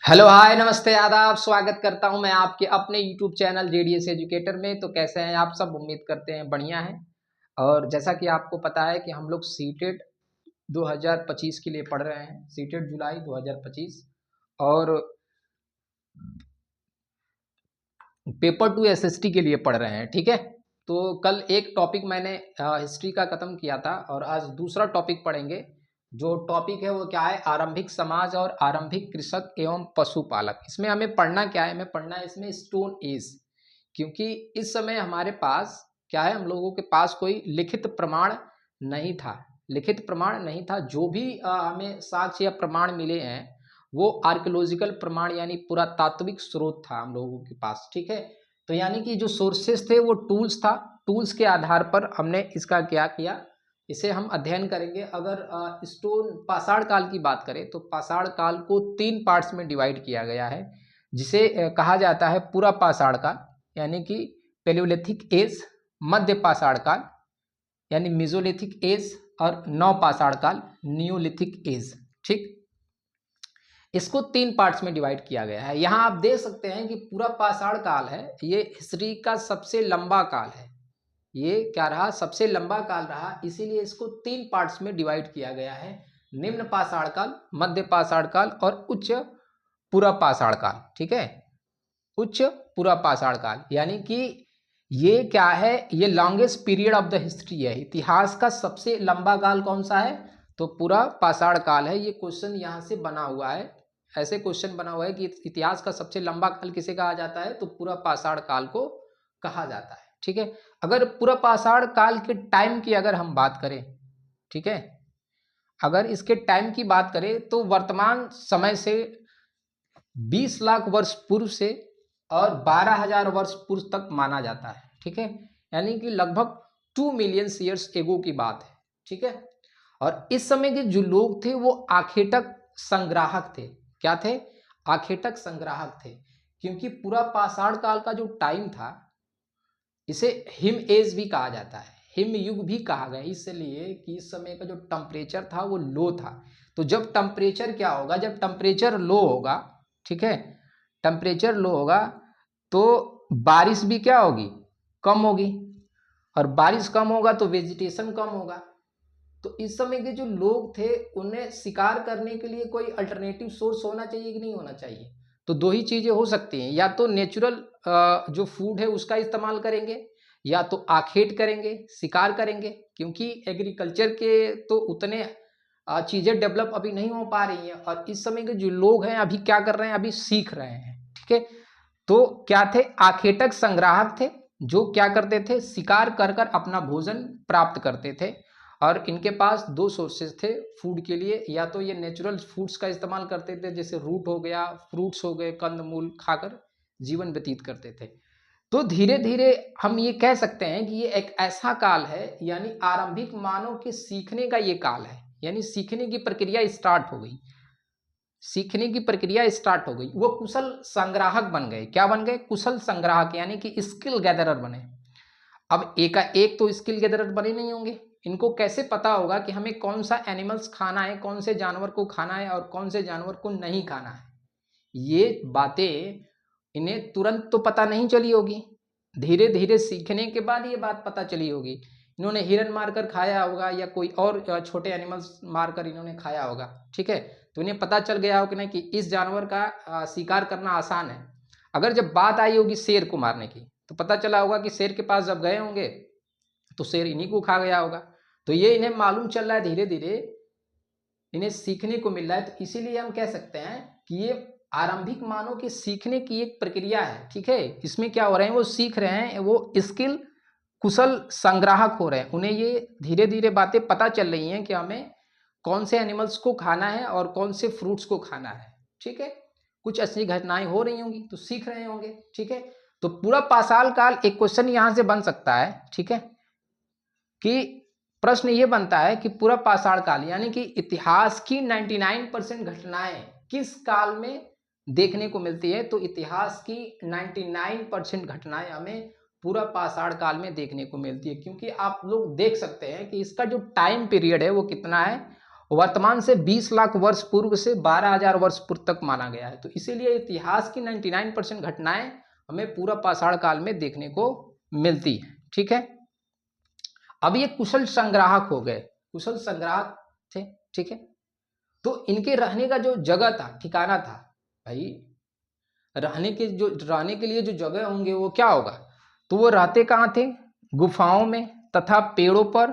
Hello hi नमस्ते आदाब। स्वागत करता हूं मैं आपके अपने यूट्यूब चैनल जेडीएस एजुकेटर में। तो कैसे हैं आप सब? उम्मीद करते हैं बढ़िया हैं। और जैसा कि आपको पता है कि हम लोग सीटेट 2025 के लिए पढ़ रहे हैं, सीटेट जुलाई 2025 और पेपर टू एसएसटी के लिए पढ़ रहे हैं। ठीक है, तो कल एक टॉपिक मैंने हिस्ट्री का ख़त्म किया था और आज दूसरा टॉपिक पढ़ेंगे। जो टॉपिक है वो क्या है? आरंभिक समाज और आरंभिक कृषक एवं पशुपालक। इसमें हमें पढ़ना क्या है? हमें पढ़ना है इसमें स्टोन एज, क्योंकि इस समय हमारे पास क्या है, हम लोगों के पास कोई लिखित प्रमाण नहीं था। लिखित प्रमाण नहीं था। जो भी हमें साक्ष्य या प्रमाण मिले हैं वो आर्कियोलॉजिकल प्रमाण यानी पुरातात्विक स्रोत था हम लोगों के पास। ठीक है, तो यानी कि जो सोर्सेस थे वो टूल्स था। टूल्स के आधार पर हमने इसका क्या किया, इसे हम अध्ययन करेंगे। अगर स्टोन पाषाण काल की बात करें तो पाषाण काल को 3 पार्ट्स में डिवाइड किया गया है, जिसे कहा जाता है पूरा पाषाण काल यानी कि पेलियोलिथिक एज, मध्य पाषाण काल यानी मेसोलिथिक एज और नव पाषाण काल नियोलिथिक एज। ठीक, इसको 3 पार्ट्स में डिवाइड किया गया है। यहाँ आप देख सकते हैं कि पूरा पाषाण काल है, ये हिस्ट्री का सबसे लंबा काल है। ये क्या रहा? सबसे लंबा काल रहा, इसीलिए इसको 3 पार्ट्स में डिवाइड किया गया है। निम्न पाषाण काल, मध्य पाषाण काल और उच्च पूरा पाषाण काल। ठीक है, उच्च पूरा पाषाण काल यानी कि ये क्या है, ये longest period of the history है। इतिहास का सबसे लंबा काल कौन सा है? तो पूरा पाषाण काल है। ये क्वेश्चन यहाँ से बना हुआ है, ऐसे क्वेश्चन बना हुआ है कि इतिहास का सबसे लंबा काल किसे कहा जाता है? तो पूरा पाषाण काल को कहा जाता है। ठीक है, अगर पूरा पाषाण काल के टाइम की अगर हम बात करें, ठीक है, अगर इसके टाइम की बात करें तो वर्तमान समय से 20 लाख वर्ष पूर्व से और 12,000 वर्ष पूर्व तक माना जाता है। ठीक है, यानी कि लगभग 2 मिलियन ईयर्स एगो की बात है। ठीक है, और इस समय के जो लोग थे वो आखेटक संग्राहक थे। क्या थे? आखेटक संग्राहक थे, क्योंकि पूरा पाषाण काल का जो टाइम था इसे हिम एज भी कहा जाता है, हिम युग भी कहा गया, इसलिए कि इस समय का जो टेम्परेचर था वो लो था। तो जब टेम्परेचर क्या होगा, जब टेम्परेचर लो होगा, ठीक है, टेम्परेचर लो होगा तो बारिश भी क्या होगी? कम होगी, और बारिश कम होगा तो वेजिटेशन कम होगा। तो इस समय के जो लोग थे उन्हें शिकार करने के लिए कोई अल्टरनेटिव सोर्स होना चाहिए कि नहीं होना चाहिए? तो दो ही चीज़ें हो सकती हैं, या तो नेचुरल जो फूड है उसका इस्तेमाल करेंगे, या तो आखेट करेंगे, शिकार करेंगे, क्योंकि एग्रीकल्चर के तो उतने चीज़ें डेवलप अभी नहीं हो पा रही हैं। और इस समय के जो लोग हैं अभी क्या कर रहे हैं? अभी सीख रहे हैं। ठीक है, तो क्या थे? आखेटक संग्राहक थे, जो क्या करते थे? शिकार कर कर अपना भोजन प्राप्त करते थे। और इनके पास 2 सोर्सेज थे फूड के लिए, या तो ये नेचुरल फूड्स का इस्तेमाल करते थे, जैसे रूट हो गया, फ्रूट्स हो गए, कंद मूल खाकर जीवन व्यतीत करते थे। तो धीरे धीरे हम ये कह सकते हैं कि ये एक ऐसा काल है, यानी आरंभिक मानव के सीखने का ये काल है, यानी सीखने की प्रक्रिया स्टार्ट हो गई। सीखने की प्रक्रिया स्टार्ट हो गई, वो कुशल संग्राहक बन गए। क्या बन गए? कुशल संग्राहक, यानी कि स्किल गैदरर बने। अब एक तो स्किल गैदरर बने नहीं होंगे, इनको कैसे पता होगा कि हमें कौन सा एनिमल्स खाना है, कौन से जानवर को खाना है और कौन से जानवर को नहीं खाना है? ये बातें इन्हें तुरंत तो पता नहीं चली होगी, धीरे धीरे सीखने के बाद ये बात पता चली होगी। इन्होंने हिरन मारकर खाया होगा या कोई और छोटे एनिमल्स मारकर इन्होंने खाया होगा। ठीक है, तो इन्हें पता चल गया होगा कि नहीं कि इस जानवर का शिकार करना आसान है। अगर जब बात आई होगी शेर को मारने की तो पता चला होगा कि शेर के पास जब गए होंगे तो शेर इन्हीं को खा गया होगा। तो ये इन्हें मालूम चल रहा है, धीरे धीरे इन्हें सीखने को मिल रहा है। तो इसीलिए हम कह सकते हैं कि ये आरंभिक मानव के सीखने की एक प्रक्रिया है। ठीक है, इसमें क्या हो रहे हैं? वो सीख रहे हैं, वो स्किल कुशल संग्राहक हो रहे हैं। उन्हें ये धीरे धीरे बातें पता चल रही हैं कि हमें कौन से एनिमल्स को खाना है और कौन से फ्रूट्स को खाना है। ठीक है, कुछ ऐसी घटनाएं हो रही होंगी तो सीख रहे होंगे। ठीक है, तो पूरा पाषाण काल, एक क्वेश्चन यहां से बन सकता है, ठीक है, कि प्रश्न ये बनता है कि पूरा पाषाण काल यानी कि इतिहास की 99% घटनाएं किस काल में देखने को मिलती है? तो इतिहास की 99% घटनाएं हमें पूरा पाषाण काल में देखने को मिलती है, क्योंकि आप लोग देख सकते हैं कि इसका जो टाइम पीरियड है वो कितना है? वर्तमान से 20 लाख वर्ष पूर्व से 12,000 वर्ष पूर्व तक माना गया है। तो इसीलिए इतिहास की 99% घटनाएं हमें पूरा पाषाण काल में देखने को मिलती है। ठीक है, अब ये कुशल संग्राहक हो गए, कुशल संग्राहक थे। ठीक है, तो इनके रहने का जो जगह था, ठिकाना था, भाई रहने के लिए जो जगह होंगे वो क्या होगा, तो वो रहते कहाँ थे, गुफाओं में तथा पेड़ों पर,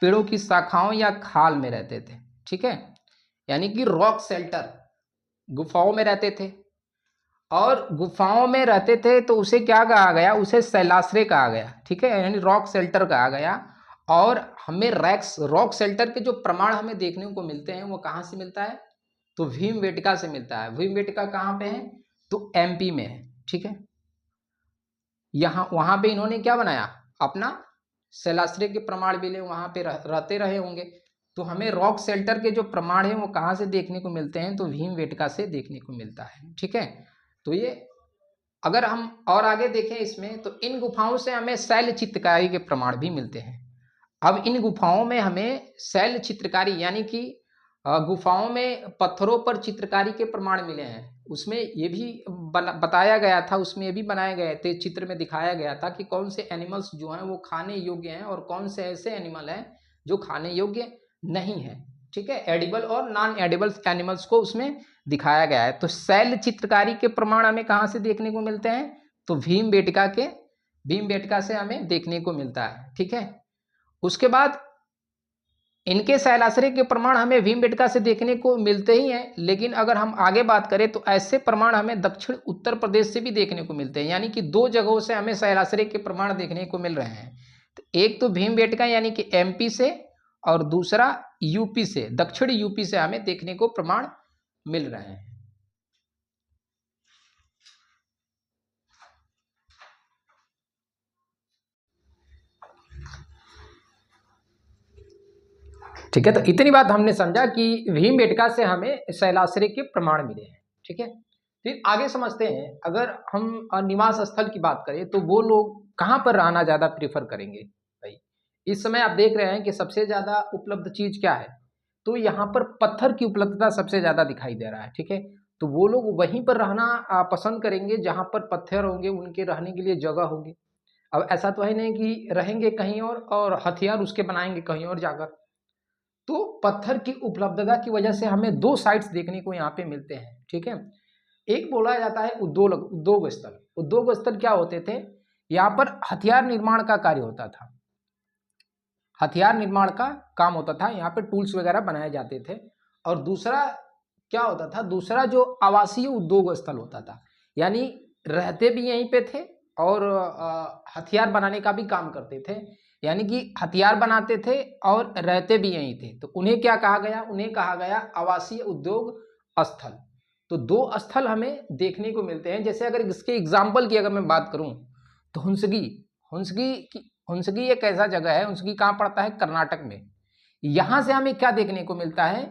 पेड़ों की शाखाओं या खाल में रहते थे। ठीक है, यानी कि रॉक शेल्टर, गुफाओं में रहते थे। और गुफाओं में रहते थे तो उसे क्या कहा गया, उसे शैलाश्रय कहा गया। ठीक है, यानी रॉक शेल्टर कहा गया। और हमें रॉक शेल्टर के जो प्रमाण हमें देखने को मिलते हैं वो कहाँ से मिलता है, तो भीमबेटका से मिलता है। भीमबेटका कहाँ पे है, तो एमपी में है। ठीक है, यहाँ वहां पे इन्होंने क्या बनाया, अपना शैलाश्रय के प्रमाण मिले, वहां पे रहते रहे होंगे। तो हमें रॉक शेल्टर के जो प्रमाण है वो कहाँ से देखने को मिलते हैं, तो भीमबेटका से देखने को मिलता है। ठीक है, तो ये अगर हम और आगे देखें इसमें, तो इन गुफाओं से हमें शैल चित्रकारी के प्रमाण भी मिलते हैं। अब इन गुफाओं में हमें शैल चित्रकारी यानी कि गुफाओं में पत्थरों पर चित्रकारी के प्रमाण मिले हैं। उसमें ये भी बताया गया था, उसमें ये भी बनाए गए थे, चित्र में दिखाया गया था कि कौन से एनिमल्स जो हैं वो खाने योग्य हैं और कौन से ऐसे एनिमल हैं जो खाने योग्य नहीं है। ठीक है, एडिबल और नॉन एडिबल एनिमल्स को उसमें दिखाया गया है। तो शैल चित्रकारी के प्रमाण हमें कहाँ से देखने को मिलते हैं, तो भीमबेटका से हमें देखने को मिलता है। ठीक है, उसके बाद इनके शैलाश्रय के प्रमाण हमें भीमबेटका से देखने को मिलते ही हैं, लेकिन अगर हम आगे बात करें तो ऐसे प्रमाण हमें दक्षिण उत्तर प्रदेश से भी देखने को मिलते हैं। यानी कि दो जगहों से हमें शैलाश्रय के प्रमाण देखने को मिल रहे हैं। तो एक तो भीमबेटका यानी कि एमपी से, और दूसरा यूपी से, दक्षिण यूपी से हमें देखने को प्रमाण मिल रहे हैं। ठीक है, तो इतनी बात हमने समझा कि भीमबेटका से हमें शैलाश्रय के प्रमाण मिले हैं। ठीक है, फिर आगे समझते हैं, अगर हम निवास स्थल की बात करें तो वो लोग कहाँ पर रहना ज़्यादा प्रीफर करेंगे। भाई इस समय आप देख रहे हैं कि सबसे ज़्यादा उपलब्ध चीज़ क्या है, तो यहाँ पर पत्थर की उपलब्धता सबसे ज़्यादा दिखाई दे रहा है। ठीक है, तो वो लोग वहीं पर रहना पसंद करेंगे जहाँ पर पत्थर होंगे, उनके रहने के लिए जगह होगी। अब ऐसा तो है नहीं कि रहेंगे कहीं और हथियार उसके बनाएंगे कहीं और जाकर। तो पत्थर की उपलब्धता की वजह से हमें दो साइट्स देखने को यहाँ पे मिलते हैं। ठीक है, एक बोला जाता है उद्योग स्थल। उद्योग स्थल क्या होते थे, यहाँ पर हथियार निर्माण का कार्य होता था, हथियार निर्माण का काम होता था, यहाँ पे टूल्स वगैरह बनाए जाते थे। और दूसरा क्या होता था, दूसरा जो आवासीय उद्योग स्थल होता था, यानी रहते भी यहीं पे थे और हथियार बनाने का भी काम करते थे, यानी कि हथियार बनाते थे और रहते भी यहीं थे। तो उन्हें क्या कहा गया, उन्हें कहा गया आवासीय उद्योग स्थल। तो दो स्थल हमें देखने को मिलते हैं। जैसे अगर इसके एग्जाम्पल की अगर मैं बात करूं तो हुंसगी एक ऐसा जगह है, हुंसगी कहाँ पड़ता है, कर्नाटक में। यहाँ से हमें क्या देखने को मिलता है,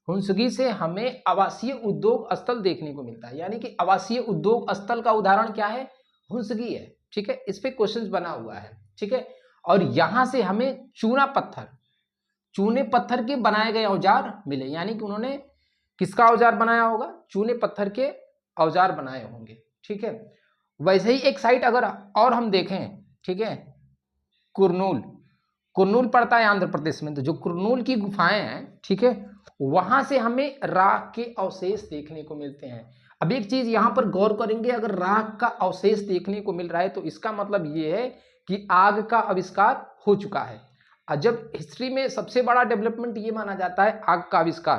हुंसगी से हमें आवासीय उद्योग स्थल देखने को मिलता है। यानी कि आवासीय उद्योग स्थल का उदाहरण क्या है, हुंसगी है। ठीक है, इस पे क्वेश्चन बना हुआ है। ठीक है, और यहां से हमें चूने पत्थर के बनाए गए औजार मिले, यानी कि उन्होंने किसका औजार बनाया होगा, चूने पत्थर के औजार बनाए होंगे। ठीक है, वैसे ही एक साइट अगर और हम देखें, ठीक है, कुरनूल पड़ता है आंध्र प्रदेश में। तो जो कुरनूल की गुफाएं हैं, ठीक है, वहां से हमें राख के अवशेष देखने को मिलते हैं। अब एक चीज यहां पर गौर करेंगे, अगर राख का अवशेष देखने को मिल रहा है तो इसका मतलब ये है कि आग का आविष्कार हो चुका है। और जब हिस्ट्री में सबसे बड़ा डेवलपमेंट ये माना जाता है आग का आविष्कार,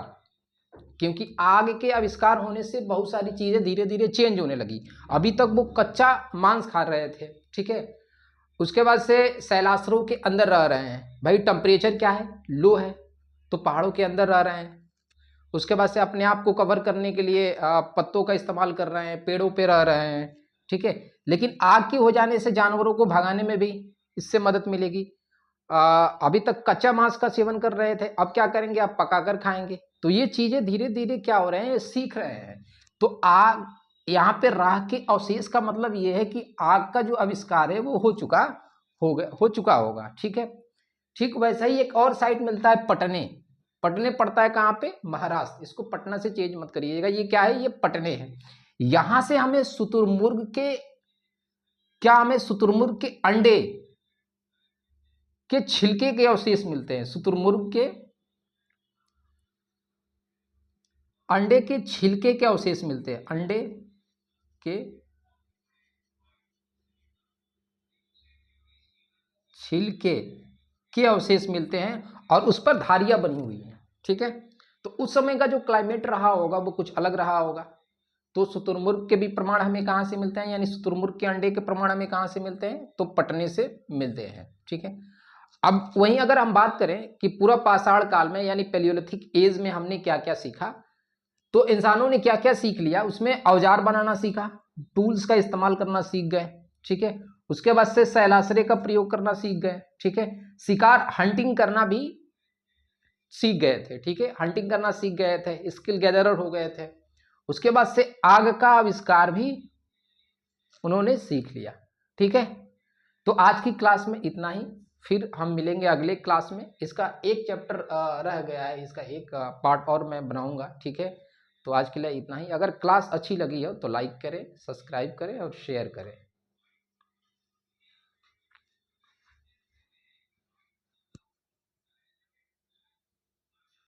क्योंकि आग के आविष्कार होने से बहुत सारी चीजें धीरे धीरे चेंज होने लगी। अभी तक वो कच्चा मांस खा रहे थे। ठीक है, उसके बाद से शैलाश्रयों के अंदर रह रहे हैं, भाई टेम्परेचर क्या है, लो है, तो पहाड़ों के अंदर रह रहे हैं। उसके बाद से अपने आप को कवर करने के लिए पत्तों का इस्तेमाल कर रहे हैं, पेड़ों पे रह रहे हैं। ठीक है, लेकिन आग के हो जाने से जानवरों को भगाने में भी इससे मदद मिलेगी। अभी तक कच्चा मांस का सेवन कर रहे थे, अब क्या करेंगे, अब पकाकर खाएंगे। तो ये चीजें धीरे धीरे क्या हो रहे हैं, सीख रहे हैं। तो आग यहाँ पे राख के अवशेष का मतलब ये है कि आग का जो आविष्कार है वो हो चुका होगा। ठीक है, ठीक वैसा ही एक और साइट मिलता है पटने। पटने पड़ता है कहाँ पे? महाराष्ट्र। इसको पटना से चेंज मत करिएगा, ये क्या है? ये पटने है। यहां से हमें शुतुरमुर्ग के हमें शुतुरमुर्ग के अंडे के छिलके के अवशेष मिलते हैं। शुतुरमुर्ग के अंडे के छिलके के अवशेष मिलते हैं। अंडे के छिलके के अवशेष मिलते हैं और उस पर धारियां बनी हुई हैं। ठीक है, तो उस समय का जो क्लाइमेट रहा होगा वो कुछ अलग रहा होगा। तो शुतुरमुर्ग के भी प्रमाण हमें कहां से मिलते हैं, यानी शुतुरमुर्ग के अंडे के प्रमाण हमें कहां से मिलते हैं? तो पटने से मिलते हैं। ठीक है, अब वहीं अगर हम बात करें कि पूरा पाषाण काल में यानी पैलियोलिथिक एज में हमने क्या क्या सीखा, तो इंसानों ने क्या क्या सीख लिया? उसमें औजार बनाना सीखा, टूल्स का इस्तेमाल करना सीख गए। ठीक है, उसके बाद से सैलासरे का प्रयोग करना सीख गए। ठीक है, शिकार हंटिंग करना भी सीख गए थे। ठीक है, हंटिंग करना सीख गए थे, स्किल गैदरर हो गए थे। उसके बाद से आग का आविष्कार भी उन्होंने सीख लिया। ठीक है, तो आज की क्लास में इतना ही, फिर हम मिलेंगे अगले क्लास में। इसका एक चैप्टर रह गया है, इसका एक पार्ट और मैं बनाऊंगा। ठीक है, तो आज के लिए इतना ही। अगर क्लास अच्छी लगी हो तो लाइक करें, सब्सक्राइब करें और शेयर करें।